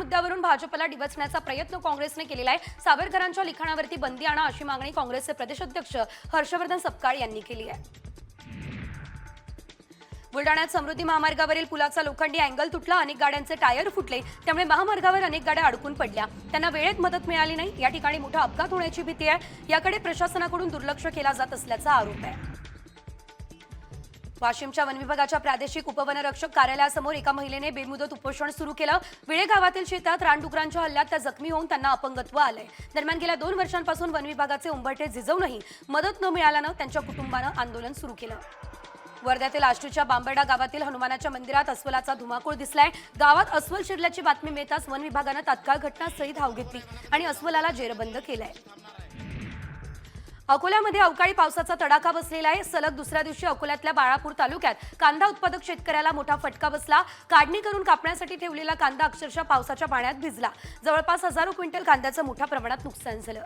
मुद्द्यावरून भाजपला डिवचण्याचा प्रयत्न काँग्रेसने केलेला आहे। सावरकरांच्या लिखाणावरती बंदी आणा अशी मागणी काँग्रेसचे प्रदेशाध्यक्ष हर्षवर्धन सपकाळ यांनी केली आहे। बुलडाण्यात समृद्धी महामार्गावरील पुलाचा लोखंडी अँगल तुटला, अनेक गाड्यांचे टायर फुटले, त्यामुळे महामार्गावर अनेक गाड्या अडकून पडल्या। त्यांना वेळेत मदत मिळाली नाही। या ठिकाणी मोठा अपघात होण्याची भीती आहे। याकडे प्रशासनाकडून दुर्लक्ष केला जात असल्याचा आरोप आहे। वाशिमच्या वन विभागाच्या प्रादेशिक उपवनरक्षक कार्यालयासमोर एका महिलेने बेमुदत उपोषण सुरू केलं। विळे गावातील शेतात रानडुकरांच्या हल्ल्यात त्या जखमी होऊन त्यांना अपंगत्व आलंय। दरम्यान गेल्या 2 वर्षांपासून वन विभागाचे उंबरठे झिजवूनही मदत न मिळाल्यानं त्यांच्या कुटुंबानं आंदोलन सुरू केलं। वर्ध्यातील आष्टीच्या बांबर्डा गावातील हनुमानाच्या मंदिरात अस्वलाचा धुमाकूळ दिसलाय। गावात अस्वल शिरल्याची बातमी मिळताच वन विभागानं तात्काळ घटनास्थळी धाव घेतली आणि अस्वलाला जेरबंद केलंय। अकोल्यामध्ये अवकाळी पावसाचा तडाखा बसलेला आहे। सलग दुसऱ्या दिवशी अकोल्यातल्या बाळापूर तालुक्यात कांदा उत्पादक शेतकऱ्याला मोठा फटका बसला। काढणी करून कापण्यासाठी ठेवलेला कांदा अक्षरशः पावसाच्या पाण्यात भिजला। जवळपास हजारो क्विंटल कांद्याचं मोठ्या प्रमाणात नुकसान झालं।